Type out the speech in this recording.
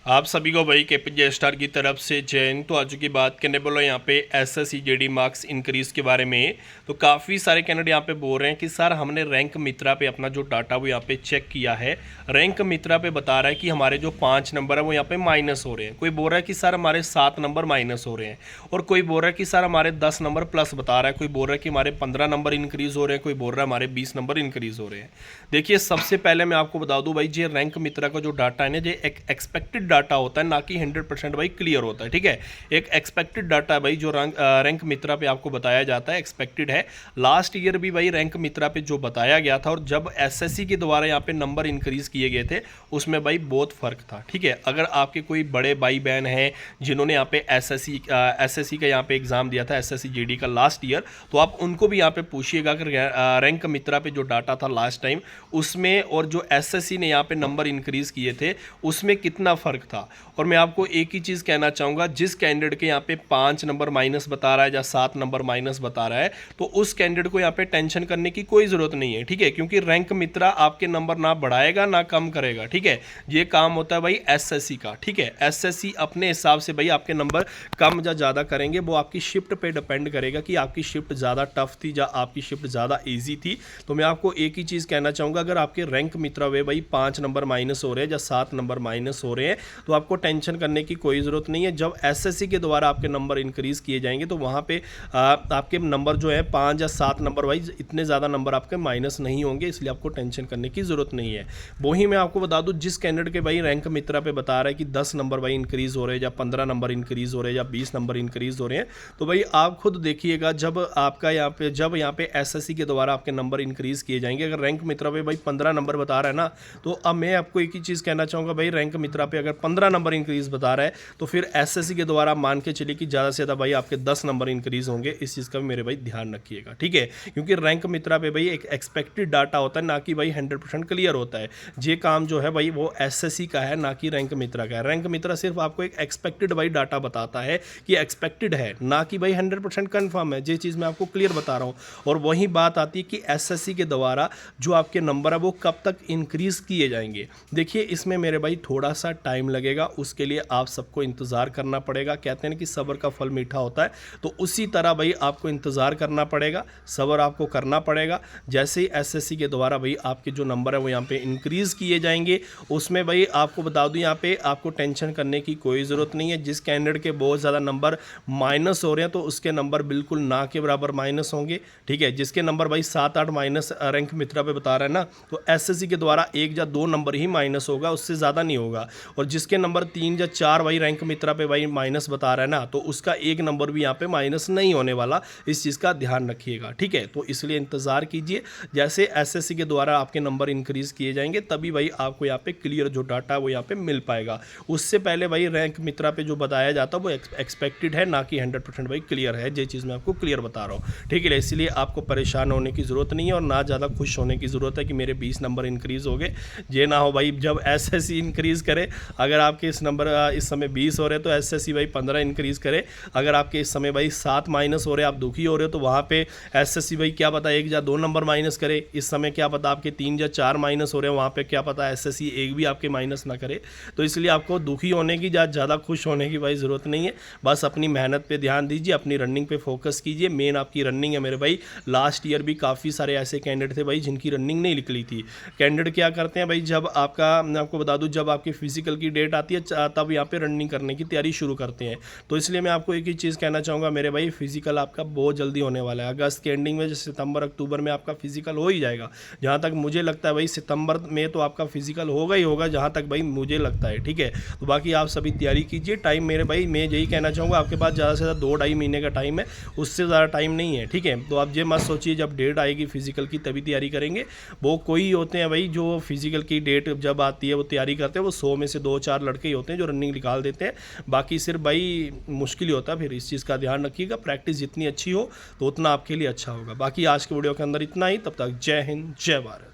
आप सभी को भाई केपीजे स्टार की तरफ से जय हिंद। तो आज की बात करने बोलो यहाँ पे एसएससी जेडी मार्क्स इंक्रीज के बारे में। तो काफ़ी सारे कैंडिडेट यहाँ पे बोल रहे हैं कि सर हमने रैंक मित्रा पे अपना जो डाटा वो यहाँ पे चेक किया है। रैंक मित्रा पे बता रहा है कि हमारे जो 5 नंबर है वो यहाँ पे माइनस हो रहे हैं। कोई बोल रहा है कि सर हमारे 7 नंबर माइनस हो रहे हैं, और कोई बोल रहा है कि सर हमारे 10 नंबर प्लस बता रहा है। कोई बोल रहा है कि हमारे 15 नंबर इंक्रीज हो रहे हैं, कोई बोल रहा है हमारे 20 नंबर इंक्रीज हो रहे हैं। देखिए, सबसे पहले मैं आपको बता दूं भाई, ये रैंक मित्रा का जो डाटा है ना, ये एक एक्सपेक्टेड डाटा होता है, ना कि 100% भाई क्लियर होता है। ठीक है, एक एक्सपेक्टेड डाटा है भाई जो रैंक मित्रा पे आपको बताया जाता है, एक्सपेक्टेड है। लास्ट ईयर भी भाई रैंक मित्रा पे जो बताया गया था और जब एसएससी के द्वारा यहाँ पे नंबर इंक्रीज किए गए थे, उसमें भाई बहुत फर्क था। ठीक है, अगर आपके कोई बड़े भाई बहन हैं जिन्होंने यहाँ पे एसएससी का यहाँ पे एग्जाम दिया था, एसएससी जीडी का लास्ट ईयर, तो आप उनको भी यहाँ पे पूछिएगा कि रैंक मित्रा पे जो डाटा था लास्ट टाइम, उसमें और जो एसएससी ने यहाँ पे नंबर इंक्रीज किए थे उसमें कितना फर्क था। और मैं आपको एक ही चीज़ कहना चाहूँगा, जिस कैंडिडेट के यहाँ पे 5 नंबर माइनस बता रहा है या 7 नंबर माइनस बता रहा है, तो उस कैंडिडेट को यहाँ पे टेंशन करने की कोई ज़रूरत नहीं है। ठीक है, क्योंकि रैंक मित्रा आपके नंबर ना बढ़ाएगा ना कम करेगा। ठीक है, ये काम होता है भाई एसएससी का। ठीक है, एसएससी अपने हिसाब से भाई आपके नंबर कम या ज़्यादा करेंगे, वो आपकी शिफ्ट पे डिपेंड करेगा कि आपकी शिफ्ट ज़्यादा टफ थी या आपकी शिफ्ट ज़्यादा ईजी थी। तो मैं आपको एक ही चीज़ कहना चाहूँगा, अगर आपके रैंक मित्रा वे भाई 5 नंबर माइनस हो रहे हैं या 7 नंबर माइनस हो रहे हैं, तो आपको टेंशन करने की कोई ज़रूरत नहीं है। जब एसएससी के द्वारा आपके नंबर इंक्रीज किए जाएंगे तो वहाँ पे आपके नंबर जो है 5 या 7 नंबर वाइज इतने ज़्यादा नंबर आपके माइनस नहीं होंगे, इसलिए आपको टेंशन करने की ज़रूरत नहीं है। वही मैं आपको बता दूँ, जिस कैंडिडेट के भाई रैंक मित्रा पे बता रहा है कि 10 नंबर भाई इंक्रीज हो रहे हैं या 15 नंबर इंक्रीज हो रहे हैं या 20 नंबर इंक्रीज हो रहे हैं, तो भाई आप खुद देखिएगा, जब आपका यहाँ पे एसएससी के द्वारा आपके नंबर इंक्रीज किए जाएंगे, अगर रैंक मित्रा पे भाई 15 नंबर बता रहा है ना, तो अब मैं आपको एक ही चीज़ कहना चाहूँगा भाई, रैंक मित्रा पे अगर 15 नंबर इंक्रीज बता रहा है तो फिर एसएससी के द्वारा मान के चलिए कि ज़्यादा से ज़्यादा भाई आपके 10 नंबर इंक्रीज होंगे। इस चीज़ का भी मेरे भाई ध्यान रखिएगा। ठीक है, क्योंकि रैंक मित्रा पे भाई एक एक्सपेक्टेड डाटा होता है, ना कि भाई 100% क्लियर होता है। ये काम जो है भाई वो एसएससी का है, ना कि रैंक मित्रा का है। रैंक मित्रा सिर्फ आपको एक एक्सपेक्टेड भाई डाटा बताता है कि एक्सपेक्टेड है, ना कि भाई 100% कन्फर्म है। ये चीज़ मैं आपको क्लियर बता रहा हूँ। और वही बात आती है कि एसएससी के द्वारा जो आपके नंबर है वो कब तक इंक्रीज किए जाएंगे। देखिए, इसमें मेरे भाई थोड़ा सा टाइम लगेगा, उसके लिए आप सबको इंतज़ार करना पड़ेगा। कहते हैं कि सब्र का फल मीठा होता है, तो उसी तरह भाई आपको इंतज़ार करना पड़ेगा, सब्र आपको करना पड़ेगा। जैसे ही एसएससी के द्वारा भाई आपके जो नंबर है वो यहाँ पे इंक्रीज़ किए जाएंगे, उसमें भाई आपको बता दूँ, यहाँ पे आपको टेंशन करने की कोई ज़रूरत नहीं है। जिस कैंडिडेट के बहुत ज़्यादा नंबर माइनस हो रहे हैं तो उसके नंबर बिल्कुल ना के बराबर माइनस होंगे। ठीक है, जिसके नंबर भाई 7-8 माइनस रैंक मित्रा पे बता रहा है ना, तो एसएससी के द्वारा 1 या 2 नंबर ही माइनस होगा, उससे ज़्यादा नहीं होगा। और जिसके नंबर 3 या 4 भाई रैंक मित्रा पे भाई माइनस बता रहा है ना, तो उसका 1 नंबर भी यहाँ पे माइनस नहीं होने वाला। इस चीज़ का ध्यान रखिएगा। ठीक है, तो इसलिए इंतज़ार कीजिए, जैसे एसएससी के द्वारा आपके नंबर इंक्रीज़ किए जाएंगे तभी भाई आपको यहाँ पे क्लियर जो डाटा है वो यहाँ पे मिल पाएगा। उससे पहले भाई रैंक मित्रा पे जो बताया जाता है वो एक्सपेक्टेड है, ना कि 100% भाई क्लियर है। ये चीज़ मैं आपको क्लियर बता रहा हूँ। ठीक है, इसलिए आपको परेशान होने की ज़रूरत नहीं है और ना ज़्यादा खुश होने की ज़रूरत है कि मेरे 20 नंबर इंक्रीज़ हो गए। ये ना हो भाई जब एसएससी इंक्रीज़ करे, अगर आपके इस समय 20 हो रहे हैं तो एसएससी भाई 15 इंक्रीज़ करे। अगर आपके इस समय भाई 7 माइनस हो रहे हैं, आप दुखी हो रहे हो, तो वहाँ पे एसएससी भाई क्या पता 1 या 2 नंबर माइनस करे। इस समय क्या पता आपके 3 या 4 माइनस हो रहे हैं, वहाँ पे क्या पता एसएससी 1 भी आपके माइनस ना करे। तो इसलिए आपको दुखी होने की या ज़्यादा खुश होने की भाई ज़रूरत नहीं है। बस अपनी मेहनत पे ध्यान दीजिए, अपनी रनिंग पे फोकस कीजिए। मेन आपकी रनिंग है मेरे भाई। लास्ट ईयर भी काफ़ी सारे ऐसे कैंडिडेट थे भाई जिनकी रनिंग नहीं निकली थी। कैंडिडेट क्या करते हैं भाई, जब मैं आपको बता दूँ, जब आपकी फिजिकल की डेट आती है तब यहाँ पे रनिंग करने की तैयारी शुरू करते हैं। तो इसलिए मैं आपको एक ही चीज़ कहना चाहूँगा मेरे भाई, फिजिकल आपका बहुत जल्दी होने वाला है। अगस्त के एंडिंग में, सितंबर अक्टूबर में आपका फिजिकल हो ही जाएगा। जहाँ तक मुझे लगता है भाई सितंबर में तो आपका फिजिकल होगा ही होगा, जहाँ तक भाई मुझे लगता है। ठीक है, तो बाकी आप सभी तैयारी कीजिए। टाइम मेरे भाई, मैं यही कहना चाहूँगा, आपके पास ज़्यादा से ज़्यादा 2-2.5 महीने का टाइम है, उससे ज़्यादा टाइम नहीं है। ठीक है, तो आप ये मत सोचिए जब डेट आएगी फिजिकल की तभी तैयारी करेंगे। वो कोई होते हैं भाई जो फिजिकल की डेट जब आती है वो तैयारी करते हैं, वो 100 में से 2-4 लड़के ही होते हैं जो रनिंग निकाल देते हैं। बाकी सिर्फ भाई मुश्किल ही होता है। फिर इस चीज़ का ध्यान रखिएगा, प्रैक्टिस जितनी अच्छी हो तो उतना आपके लिए अच्छा होगा। बाकी आज के वीडियो के अंदर इतना ही। तब तक जय हिंद, जय भारत।